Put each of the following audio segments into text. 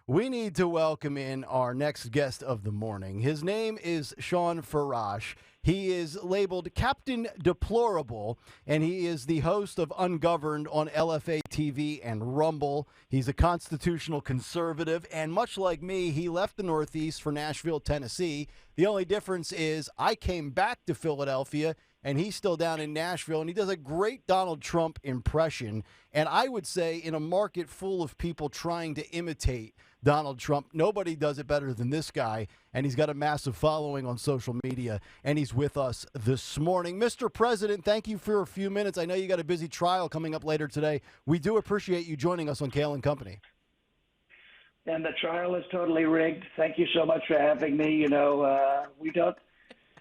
We need to welcome in our next guest of the morning. His name is Sean Farash. He is labeled Captain Deplorable, and he is the host of Ungoverned on LFA TV and Rumble. He's a constitutional conservative, and much like me, he left the Northeast for Nashville, Tennessee. The only difference is I came back to Philadelphia, and he's still down in Nashville, and he does a great Donald Trump impression. And I would say in a market full of people trying to imitate Donald Trump, nobody does it better than this guy, and he's got a massive following on social media, and he's with us this morning. Mr. President, thank you for a few minutes. I know you got a busy trial coming up later today. We do appreciate you joining us on Kayal and Company. And the trial is totally rigged. Thank you so much for having me.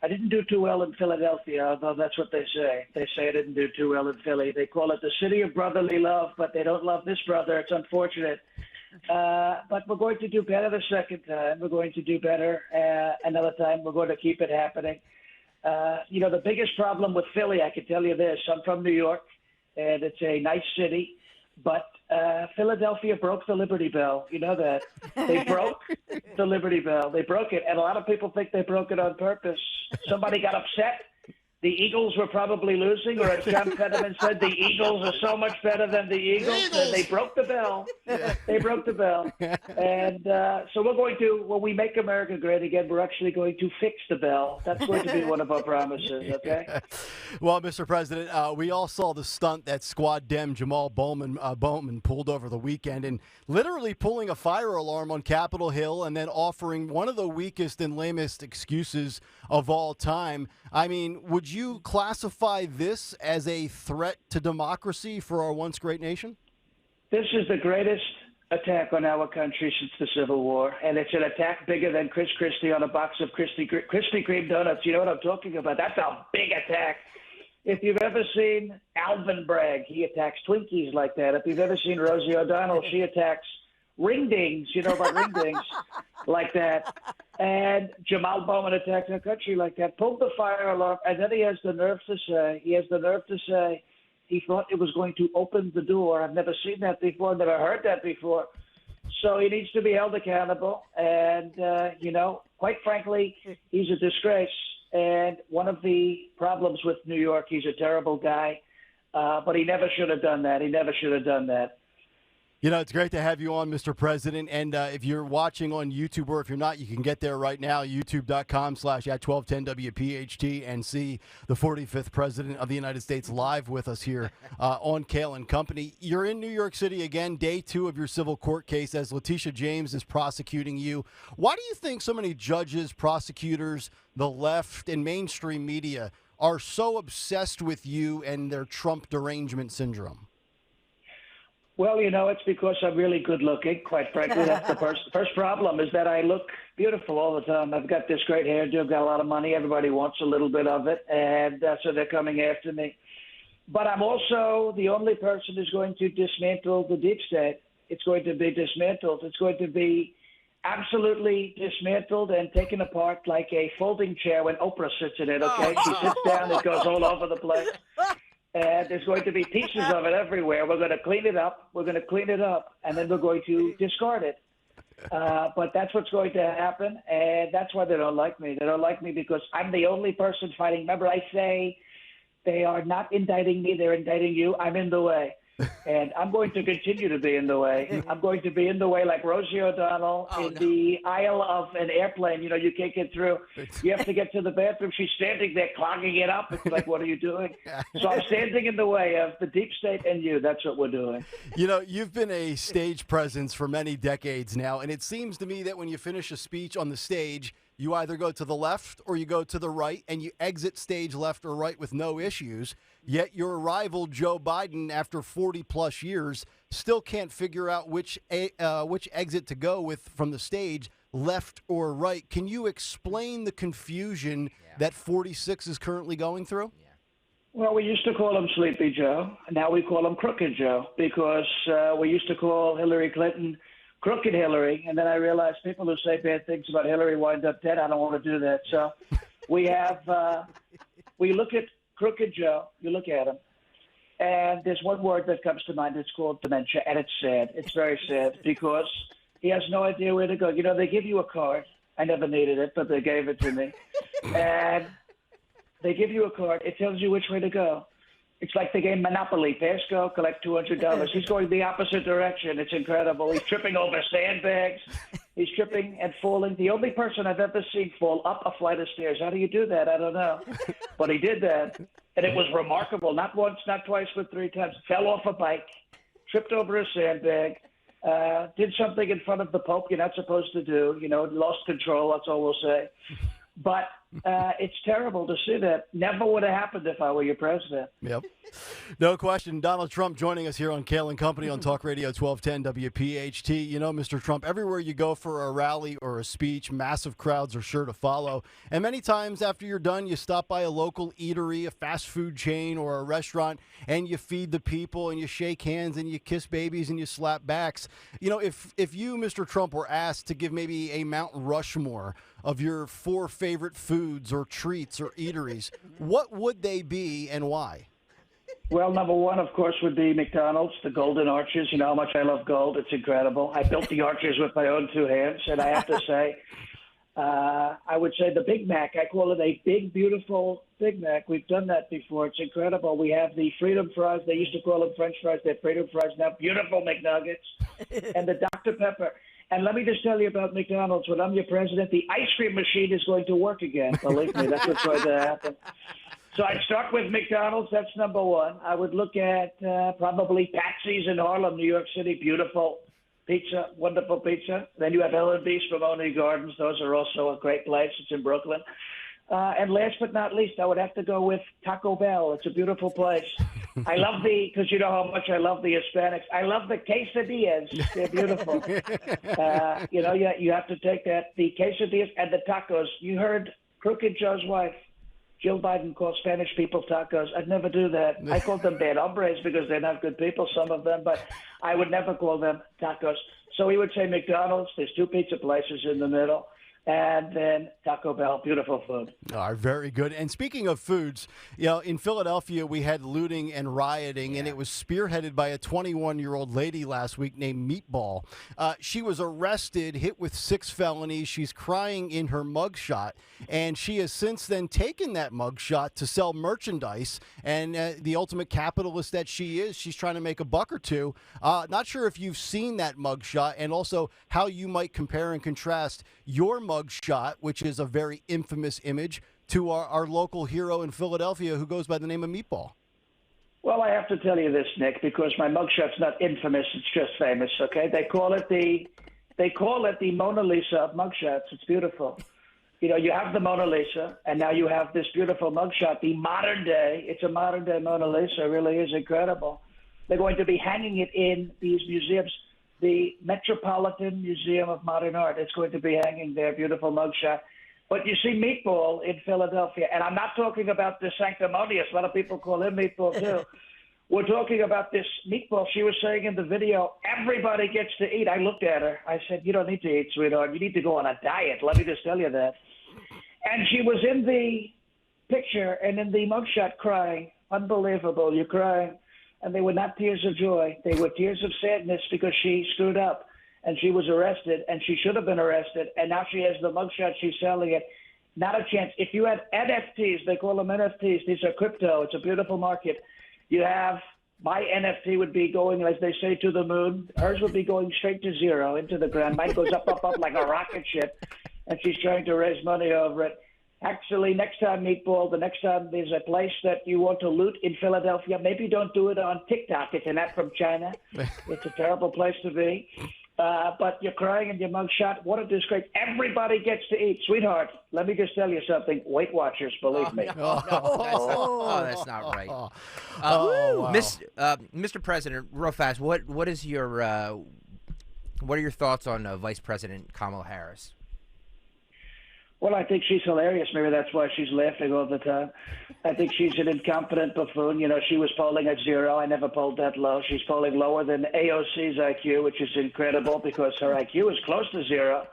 I didn't do too well in Philadelphia, although that's what they say. They say I didn't do too well in Philly. They call it the city of brotherly love, but they don't love this brother. It's unfortunate. But we're going to do better the second time. We're going to do better another time. We're going to keep it happening. The biggest problem with Philly, I can tell you this. I'm from New York, and it's a nice city. But Philadelphia broke the Liberty Bell. You know that. They broke the Liberty Bell. They broke it. And a lot of people think they broke it on purpose. Somebody got upset. The Eagles were probably losing, or as John Fetterman said, the Eagles are so much better than the Eagles. And they broke the bell. Yeah. They broke the bell. And so we're going to, when we make America great again, we're actually going to fix the bell. That's going to be one of our promises, okay? Well, Mr. President, we all saw the stunt that Squad Dem Jamal Bowman pulled over the weekend, and literally pulling a fire alarm on Capitol Hill and then offering one of the weakest and lamest excuses of all time. I mean, would you classify this as a threat to democracy for our once great nation? This is the greatest attack on our country since the Civil War, and it's an attack bigger than Chris Christie on a box of Krispy Kreme donuts. You know what I'm talking about? That's a big attack. If you've ever seen Alvin Bragg, he attacks Twinkies like that. If you've ever seen Rosie O'Donnell, she attacks ringdings, you know about ringdings, like that. And Jamal Bowman attacks our country like that. Pulled the fire alarm, and then he has the nerve to say he thought it was going to open the door. I've never seen that before, never heard that before. So he needs to be held accountable. And, quite frankly, he's a disgrace. And one of the problems with New York, he's a terrible guy, but he never should have done that. He never should have done that. You know, it's great to have you on, Mr. President. And if you're watching on YouTube, or if you're not, you can get there right now, youtube.com/@1210WPHT, and see the 45th President of the United States live with us here on Kayal and Company. You're in New York City again, day 2 of your civil court case as Letitia James is prosecuting you. Why do you think so many judges, prosecutors, the left, and mainstream media are so obsessed with you and their Trump derangement syndrome? Well, it's because I'm really good looking, quite frankly. That's the first problem, is that I look beautiful all the time. I've got this great hairdo, I've got a lot of money. Everybody wants a little bit of it, and so they're coming after me. But I'm also the only person who's going to dismantle the deep state. It's going to be dismantled. It's going to be absolutely dismantled and taken apart like a folding chair when Oprah sits in it, okay? She sits down, it goes all over the place. And there's going to be pieces of it everywhere. We're going to clean it up. And then we're going to discard it. But that's what's going to happen, and that's why they don't like me. They don't like me because I'm the only person fighting. Remember, I say they are not indicting me. They're indicting you. I'm in the way. And I'm going to continue to be in the way. I'm going to be in the way like Rosie O'Donnell the aisle of an airplane. You can't get through. You have to get to the bathroom. She's standing there clogging it up. It's like, what are you doing? So I'm standing in the way of the deep state and you. That's what we're doing. You've been a stage presence for many decades now, and it seems to me that when you finish a speech on the stage, you either go to the left or you go to the right, and you exit stage left or right with no issues. Yet your rival, Joe Biden, after 40-plus years, still can't figure out which exit to go with from the stage, left or right. Can you explain the confusion that 46 is currently going through? Yeah. Well, we used to call him Sleepy Joe. Now we call him Crooked Joe because we used to call Hillary Clinton Crooked Hillary, and then I realized people who say bad things about Hillary wind up dead. I don't want to do that. So we look at Crooked Joe, you look at him, and there's one word that comes to mind. It's called dementia, and it's sad. It's very sad because He has no idea where to go. You know, they give you a card. I never needed it, but they gave it to me. And they give you a card. It tells you which way to go. It's like the game Monopoly. Pass, go, collect $200. He's going the opposite direction. It's incredible. He's tripping over sandbags. He's tripping and falling. The only person I've ever seen fall up a flight of stairs. How do you do that? I don't know. But he did that. And it was remarkable. Not once, not twice, but 3 times. Fell off a bike, tripped over a sandbag, did something in front of the Pope you're not supposed to do. You know, lost control. That's all we'll say. But it's terrible to see that. Never would have happened if I were your president. Yep. No question. Donald Trump joining us here on Kayal and Company on Talk Radio 1210 WPHT. You know, Mr. Trump, everywhere you go for a rally or a speech, massive crowds are sure to follow. And many times after you're done, you stop by a local eatery, a fast food chain, or a restaurant, and you feed the people, and you shake hands, and you kiss babies, and you slap backs. You know, if you, Mr. Trump, were asked to give maybe a Mount Rushmore of your 4 favorite foods or treats or eateries, what would they be and why? Well, number one, of course, would be McDonald's, the Golden Arches. You know how much I love gold. It's incredible. I built the arches with my own 2 hands, and I have to say, I would say the Big Mac. I call it a big, beautiful Big Mac. We've done that before. It's incredible. We have the Freedom Fries. They used to call them French fries. They're Freedom Fries now. Beautiful McNuggets. And the Dr. Pepper. And let me just tell you about McDonald's. When I'm your president, the ice cream machine is going to work again. Believe me, that's what's going to happen. So I'd start with McDonald's. That's number one. I would look at probably Patsy's in Harlem, New York City. Beautiful pizza, wonderful pizza. Then you have L&B's Spumoni Gardens. Those are also a great place. It's in Brooklyn. And last but not least, I would have to go with Taco Bell. It's a beautiful place. I love because you know how much I love the Hispanics. I love the quesadillas. They're beautiful. You know, you have to take that. The quesadillas and the tacos. You heard Crooked Joe's wife, Jill Biden, call Spanish people tacos. I'd never do that. I call them bad hombres because they're not good people, some of them, but I would never call them tacos. So we would say McDonald's. There's 2 pizza places in the middle. And then Taco Bell, beautiful food. All right, very good. And speaking of foods, you know, in Philadelphia, we had looting and rioting, and it was spearheaded by a 21-year-old lady last week named Meatball. She was arrested, hit with 6 felonies. She's crying in her mugshot, and she has since then taken that mugshot to sell merchandise. And the ultimate capitalist that she is, she's trying to make a buck or two. Not sure if you've seen that mugshot, and also how you might compare and contrast your mugshot, which is a very infamous image, to our local hero in Philadelphia who goes by the name of Meatball. Well, I have to tell you this, Nick, because my mugshot's not infamous; it's just famous. Okay, they call it the Mona Lisa of mugshots. It's beautiful. You know, you have the Mona Lisa, and now you have this beautiful mugshot, the modern day. It's a modern day Mona Lisa. It really is incredible. They're going to be hanging it in these museums. The Metropolitan Museum of Modern Art. It's going to be hanging there, beautiful mugshot. But you see Meatball in Philadelphia, and I'm not talking about the sanctimonious. A lot of people call him Meatball, too. We're talking about this Meatball. She was saying in the video, everybody gets to eat. I looked at her. I said, you don't need to eat, sweetheart. You need to go on a diet. Let me just tell you that. And she was in the picture and in the mugshot crying. Unbelievable. You're crying. And they were not tears of joy. They were tears of sadness because she screwed up and she was arrested and she should have been arrested. And now she has the mugshot. She's selling it. Not a chance. If you had NFTs, they call them NFTs. These are crypto. It's a beautiful market. You have my NFT would be going, as they say, to the moon. Hers would be going straight to zero, into the ground. Mine goes up, up, up like a rocket ship. And she's trying to raise money over it. Actually, next time, Meatball, the next time there's a place that you want to loot in Philadelphia, maybe don't do it on TikTok if you're not from China. It's a terrible place to be. But you're crying in your mugshot. What a disgrace. Everybody gets to eat. Sweetheart, let me just tell you something. Weight Watchers, believe me. That's not right. Wow. Mr. President, real fast, what are your thoughts on Vice President Kamala Harris? Well, I think she's hilarious. Maybe that's why she's laughing all the time. I think she's an incompetent buffoon. You know, she was polling at 0. I never polled that low. She's polling lower than AOC's IQ, which is incredible because her IQ is close to 0.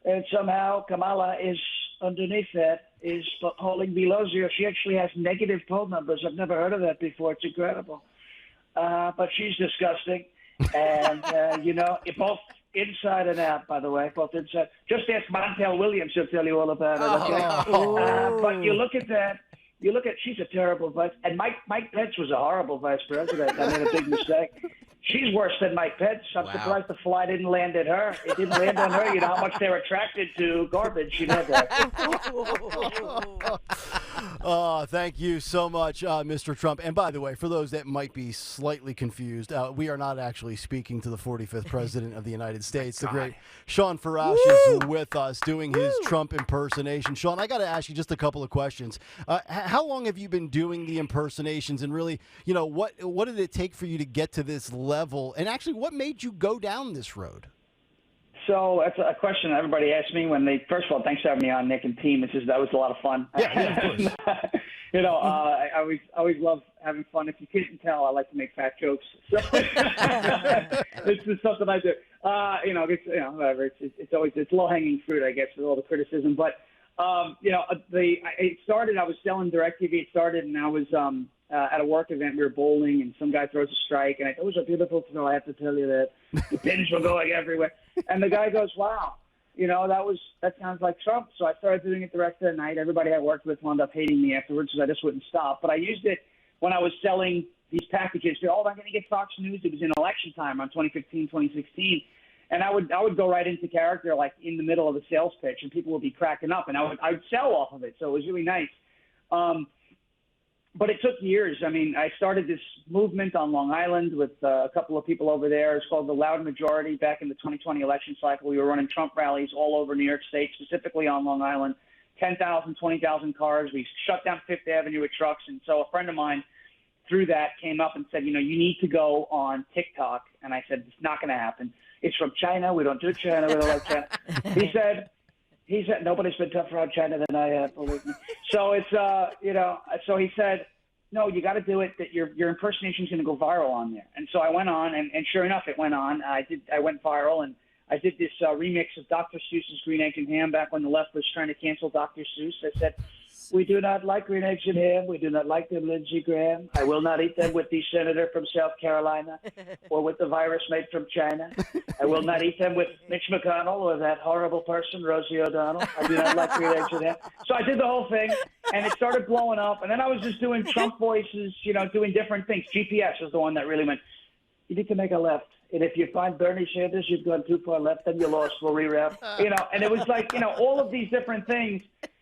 And somehow Kamala is underneath that, is polling below 0. She actually has negative poll numbers. I've never heard of that before. It's incredible. But she's disgusting. And, you know, inside and out, by the way, both inside. Just ask Montel Williams; she'll tell you all about it. Okay? But you look at that. You look at she's a terrible vice, and Mike Pence was a horrible vice president. I made a big mistake. She's worse than Mike Pence. I'm surprised the fly didn't land at her. It didn't land on her. You know how much they're attracted to garbage. You know that. Thank you so much, Mr. Trump. And by the way, for those that might be slightly confused, we are not actually speaking to the 45th President of the United States. The great Sean Farash is with us doing his Trump impersonation. Sean, I got to ask you just a couple of questions. How long have you been doing the impersonations, and really, you know, what did it take for you to get to this level? And actually, what made you go down this road? So that's a question everybody asks me when they. First of all, thanks for having me on, Nick and team. That was a lot of fun. Yeah, of course. You know, I always love having fun. If you couldn't tell, I like to make fat jokes. So it's just something I do. Whatever. It's low hanging fruit, I guess, with all the criticism. But it started. I was selling DirecTV. It started, and I was at a work event. We were bowling, and some guy throws a strike, and I thought it was a beautiful throw. I have to tell you that the pins were going everywhere. And the guy goes, "Wow, you know, that sounds like Trump." So I started doing it the rest of the night. Everybody I worked with wound up hating me afterwards because I just wouldn't stop. But I used it when I was selling these packages. I'm going to get Fox News. It was in election time on 2015, 2016. And I would go right into character, like in the middle of the sales pitch, and people would be cracking up, and I would sell off of it. So it was really nice. But it took years. I mean, I started this movement on Long Island with a couple of people over there. It's called the Loud Majority. Back in the 2020 election cycle, we were running Trump rallies all over New York State, specifically on Long Island, 10,000, 20,000 cars. We shut down Fifth Avenue with trucks. And so a friend of mine through that came up and said, you know, you need to go on TikTok. And I said, it's not going to happen. It's from China. We don't do China. We don't like China. He said, nobody's been tougher on China than I have, believe me. So it's, so he said, no, you got to do it, that your impersonation is going to go viral on there. And so I went on, and sure enough, it went on. I went viral, and I did this remix of Dr. Seuss's Green Eggs and Ham back when the left was trying to cancel Dr. Seuss. I said, we do not like green eggs and ham. We do not like them, Lindsey Graham. I will not eat them with the senator from South Carolina or with the virus made from China. I will not eat them with Mitch McConnell or that horrible person, Rosie O'Donnell. I do not like green eggs and ham. So I did the whole thing, and it started blowing up. And then I was just doing Trump voices, you know, doing different things. GPS was the one that really went, you need to make a left. And if you find Bernie Sanders, you've gone too far left, then you lost. We'll reroute. You know, and it was like, you know, all of these different things.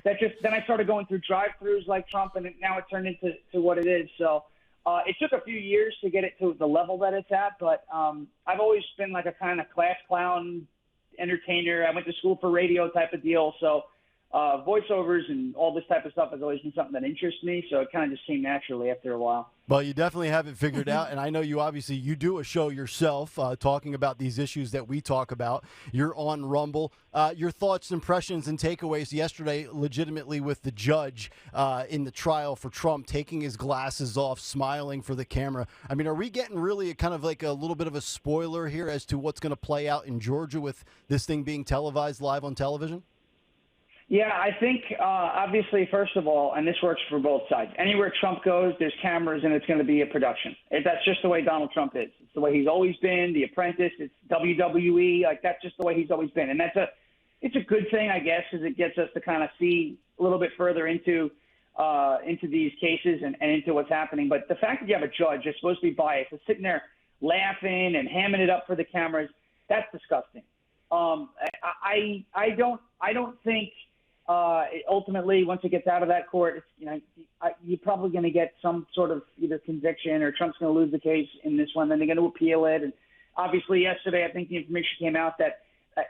Then I started going through drive-thrus like Trump, and now it turned into what it is. So it took a few years to get it to the level that it's at, but I've always been like a kind of class clown entertainer. I went to school for radio type of deal, so voiceovers and all this type of stuff has always been something that interests me, so it kind of just came naturally after a while. Well, you definitely have it figured out, and I know you do a show yourself talking about these issues that we talk about. You're on Rumble. Your thoughts, impressions, and takeaways yesterday, legitimately with the judge in the trial for Trump, taking his glasses off, smiling for the camera. I mean, are we getting really kind of like a little bit of a spoiler here as to what's going to play out in Georgia with this thing being televised live on television? Yeah, I think obviously, first of all, and this works for both sides. Anywhere Trump goes, there's cameras, and it's going to be a production. That's just the way Donald Trump is. It's the way he's always been. The Apprentice, it's WWE. Like that's just the way he's always been, and it's a good thing, I guess, because it gets us to kind of see a little bit further into these cases and into what's happening. But the fact that you have a judge that's supposed to be biased, that's sitting there laughing and hamming it up for the cameras, that's disgusting. I don't think. Ultimately, once it gets out of that court, you're probably going to get some sort of either conviction or Trump's going to lose the case in this one. Then they're going to appeal it. And obviously, yesterday, I think the information came out that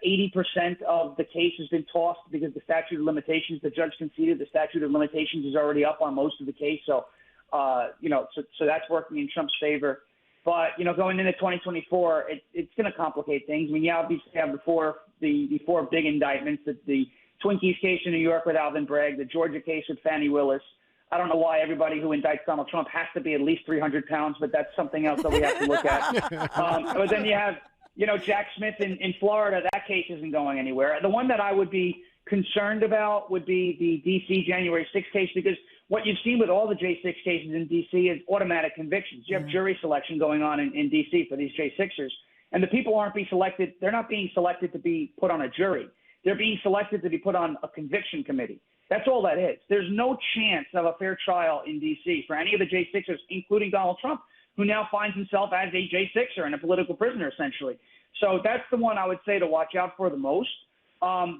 80% of the case has been tossed because the statute of limitations, the judge conceded the statute of limitations is already up on most of the case. So, so that's working in Trump's favor. But, going into 2024, it's going to complicate things. I mean, you obviously have the four big indictments, the Twinkies case in New York with Alvin Bragg, the Georgia case with Fani Willis. I don't know why everybody who indicts Donald Trump has to be at least 300 pounds, but that's something else that we have to look at. But then you have, Jack Smith in Florida. That case isn't going anywhere. The one that I would be concerned about would be the D.C. January 6th case, because what you've seen with all the J6 cases in D.C. is automatic convictions. You have jury selection going on in D.C. for these J6ers. And the people aren't being selected. They're not being selected to be put on a jury. They're being selected to be put on a conviction committee. That's all that is. There's no chance of a fair trial in D.C. for any of the J6ers, including Donald Trump, who now finds himself as a J6er and a political prisoner, essentially. So that's the one I would say to watch out for the most,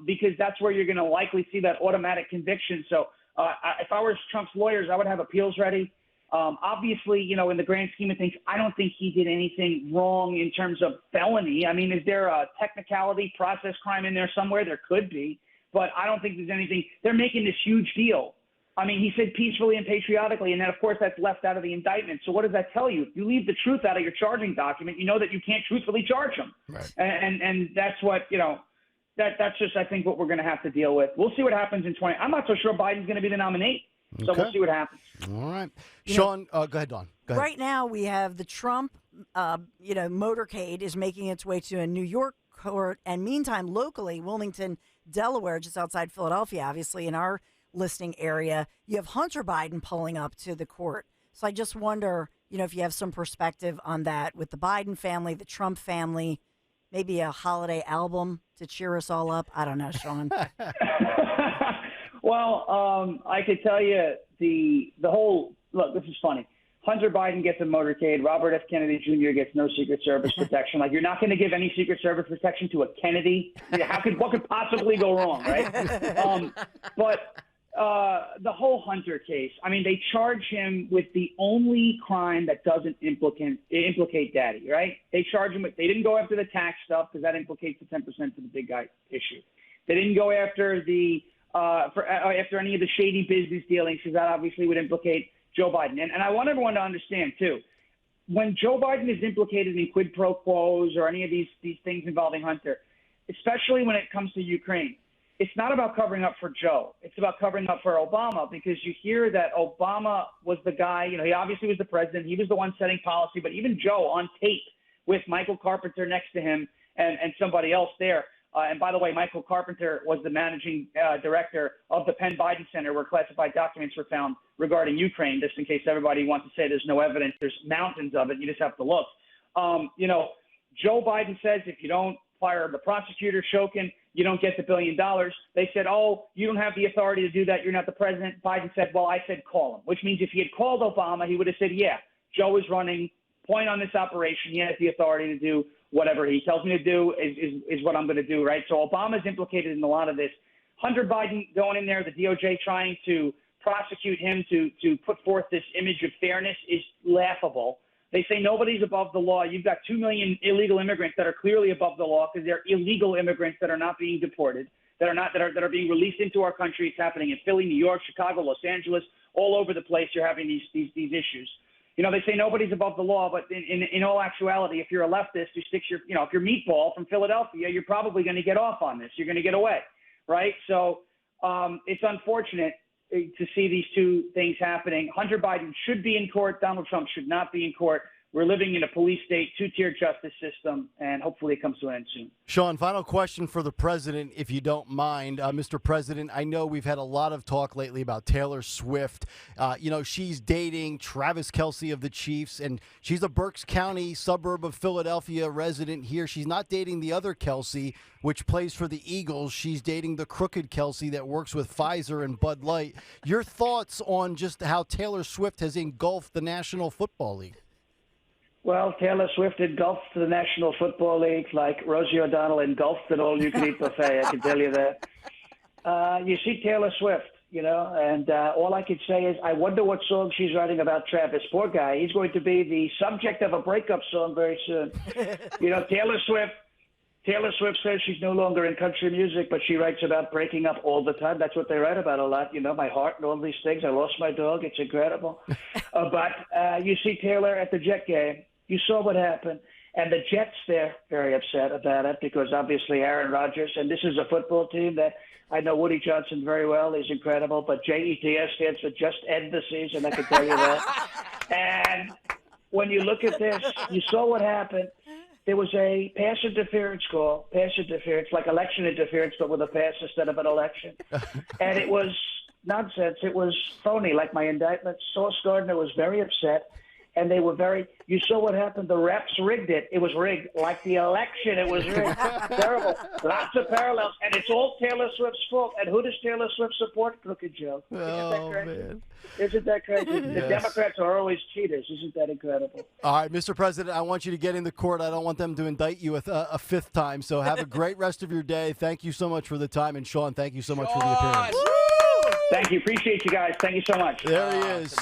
because that's where you're going to likely see that automatic conviction. So if I was Trump's lawyers, I would have appeals ready. Obviously, in the grand scheme of things, I don't think he did anything wrong in terms of felony. I mean, is there a technicality, process crime in there somewhere? There could be, but I don't think there's anything. They're making this huge deal. I mean, he said peacefully and patriotically, and then, of course, that's left out of the indictment. So what does that tell you? If you leave the truth out of your charging document, you know that you can't truthfully charge him. Right. And that's what, that's just, I think, what we're going to have to deal with. We'll see what happens in 20. I'm not so sure Biden's going to be the nominee. So we'll see what happens. All right. Sean, go ahead, Dawn. Go ahead. Right now we have the Trump, motorcade is making its way to a New York court. And meantime, locally, Wilmington, Delaware, just outside Philadelphia, obviously in our listing area, you have Hunter Biden pulling up to the court. So I just wonder, if you have some perspective on that with the Biden family, the Trump family, maybe a holiday album to cheer us all up. I don't know, Sean. Well, I could tell you the whole look. This is funny. Hunter Biden gets a motorcade. Robert F. Kennedy Jr. gets no Secret Service protection. Like, you're not going to give any Secret Service protection to a Kennedy. What could possibly go wrong, right? But the whole Hunter case. I mean, they charge him with the only crime that doesn't implicate Daddy, right? They charge him with. They didn't go after the tax stuff because that implicates the 10% to the big guy issue. They didn't go after after any of the shady business dealings, because that obviously would implicate Joe Biden. And I want everyone to understand, too, when Joe Biden is implicated in quid pro quos or any of these things involving Hunter, especially when it comes to Ukraine, it's not about covering up for Joe. It's about covering up for Obama, because you hear that Obama was the guy, he obviously was the president. He was the one setting policy. But even Joe on tape with Michael Carpenter next to him and somebody else there. And by the way, Michael Carpenter was the managing director of the Penn Biden Center, where classified documents were found regarding Ukraine, just in case everybody wants to say there's no evidence. There's mountains of it. You just have to look. Joe Biden says if you don't fire the prosecutor, Shokin, you don't get the $1 billion. They said, oh, you don't have the authority to do that. You're not the president. Biden said, well, I said call him, which means if he had called Obama, he would have said, yeah, Joe is running point on this operation. He has the authority to do whatever he tells me to do is what I'm going to do, right? So Obama's implicated in a lot of this. Hunter Biden going in there, the DOJ trying to prosecute him to put forth this image of fairness is laughable. They say nobody's above the law. You've got 2 million illegal immigrants that are clearly above the law because they're illegal immigrants that are not being deported, that are being released into our country. It's happening in Philly, New York, Chicago, Los Angeles, all over the place. You're having these issues. They say nobody's above the law, but in all actuality, if you're a leftist who sticks if you're Meatball from Philadelphia, you're probably going to get off on this. You're going to get away, right? So it's unfortunate to see these two things happening. Hunter Biden should be in court. Donald Trump should not be in court. We're living in a police state, two-tier justice system, and hopefully it comes to an end soon. Sean, final question for the president, if you don't mind. Mr. President, I know we've had a lot of talk lately about Taylor Swift. She's dating Travis Kelce of the Chiefs, and she's a Berks County suburb of Philadelphia resident here. She's not dating the other Kelce, which plays for the Eagles. She's dating the crooked Kelce that works with Pfizer and Bud Light. Your thoughts on just how Taylor Swift has engulfed the National Football League? Well, Taylor Swift engulfed the National Football League like Rosie O'Donnell engulfed an all-you-can-eat buffet, I can tell you that. You see Taylor Swift, and all I could say is I wonder what song she's writing about Travis. Poor guy. He's going to be the subject of a breakup song very soon. Taylor Swift says she's no longer in country music, but she writes about breaking up all the time. That's what they write about a lot. My heart and all these things. I lost my dog. It's incredible. But you see Taylor at the Jet game. You saw what happened. And the Jets, they're very upset about it because obviously Aaron Rodgers, and this is a football team that I know Woody Johnson very well. He's incredible. But JETS stands for Just End the Season, I can tell you that. And when you look at this, you saw what happened. There was a pass interference call, like election interference, but with a pass instead of an election. And it was nonsense. It was phony, like my indictment. Sauce Gardner was very upset. and they were very. You saw what happened. The refs rigged it. It was rigged, like the election. It was rigged. Terrible. Lots of parallels, and it's all Taylor Swift's fault. And who does Taylor Swift support? Crooked Joe. Oh, man. Isn't that crazy? The Yes. Democrats are always cheaters. Isn't that incredible? All right, Mr. President, I want you to get in the court. I don't want them to indict you a fifth time. So have a great rest of your day. Thank you so much for the time. And, Sean, thank you so much for the appearance. Thank you. Appreciate you guys. Thank you so much. There he is.